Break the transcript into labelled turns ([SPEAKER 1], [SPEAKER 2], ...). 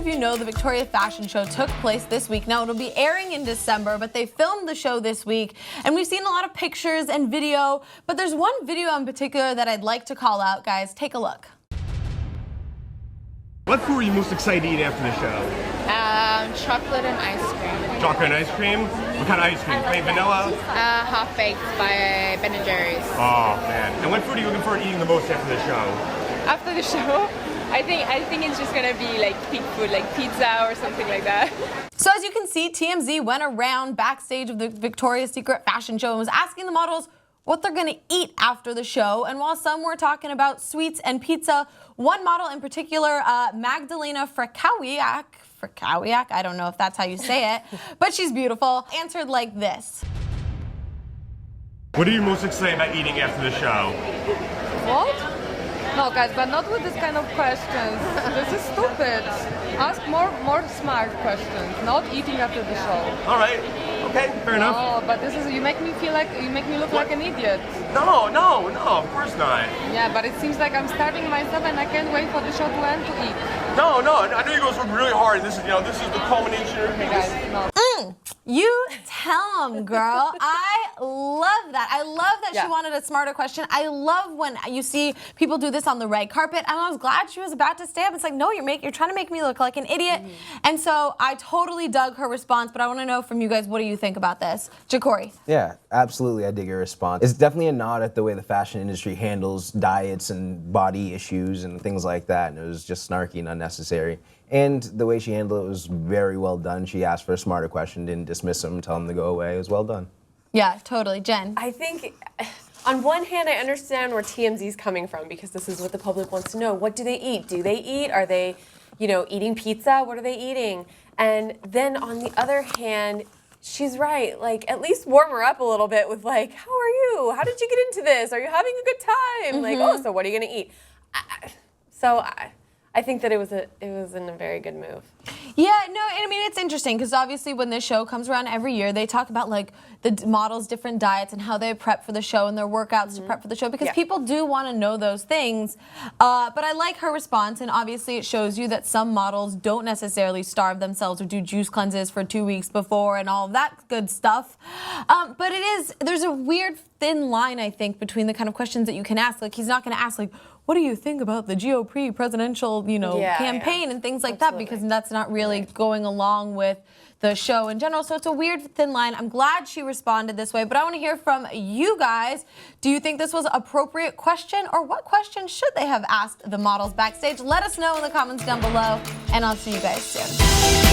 [SPEAKER 1] of you know, the Victoria Fashion Show took place this week. Now, it'll be airing in December, but they filmed the show this week, and we've seen a lot of pictures and video, but there's one video in particular that I'd like to call out, guys. Take a look.
[SPEAKER 2] What food are you most excited to eat after the show?
[SPEAKER 3] Chocolate and ice cream.
[SPEAKER 2] Chocolate and ice cream? What kind of ice cream? Plain vanilla?
[SPEAKER 3] Half baked by Ben & Jerry's.
[SPEAKER 2] Oh, man. And what food are you looking forward to eating the most after the show?
[SPEAKER 3] After the show, I think it's just gonna be like peak food, like pizza or something like that.
[SPEAKER 1] So as you can see, TMZ went around backstage of the Victoria's Secret Fashion Show and was asking the models what they're gonna eat after the show. And while some were talking about sweets and pizza, one model in particular, Magdalena Frackowiak, I don't know if that's how you say it, but she's beautiful, answered like this.
[SPEAKER 2] What are you most excited about eating after the show?
[SPEAKER 4] What? No, guys, but not with this kind of questions. This is stupid. Ask more smart questions, not eating after the show.
[SPEAKER 2] All right. Okay, fair enough.
[SPEAKER 4] No, but you make me look like an idiot.
[SPEAKER 2] No, of course not.
[SPEAKER 4] Yeah, but it seems like I'm starving myself and I can't wait for the show to end to eat.
[SPEAKER 2] No, I know you guys work really hard. This is the culmination of
[SPEAKER 4] Okay, guys, no.
[SPEAKER 1] You tell them, girl. I love that. I love that she wanted a smarter question. I love when you see people do this on the red carpet. And I was glad she was about to stay up. It's like, no, you're trying to make me look like an idiot. And so I totally dug her response, but I want to know from you guys, what do you think about this? Jacorey.
[SPEAKER 5] Yeah, absolutely. I dig her response. It's definitely a nod at the way the fashion industry handles diets and body issues and things like that. And it was just snarky and unnecessary. And the way she handled it was very well done. She asked for a smarter question, didn't dismiss him, tell him to go away. It was well done.
[SPEAKER 1] Yeah, totally. Jen?
[SPEAKER 6] I think, on one hand, I understand where TMZ's coming from because this is what the public wants to know. What do they eat? Do they eat? Are they, eating pizza? What are they eating? And then on the other hand, she's right. Like, at least warm her up a little bit with like, how are you? How did you get into this? Are you having a good time? Like, oh, so what are you gonna eat? I think that it was a very good move.
[SPEAKER 1] Yeah, no, I mean, it's interesting because obviously when this show comes around every year, they talk about like the models' different diets and how they prep for the show and their workouts to prep for the show because people do want to know those things. But I like her response, and obviously it shows you that some models don't necessarily starve themselves or do juice cleanses for 2 weeks before and all of that good stuff. But there's a weird thin line, I think, between the kind of questions that you can ask. Like, he's not going to ask like, what do you think about the GOP presidential, campaign and things like that, because that's not really going along with the show in general. So it's a weird thin line. I'm glad she responded this way, but I want to hear from you guys. Do you think this was an appropriate question, or what question should they have asked the models backstage? Let us know in the comments down below, and I'll see you guys soon.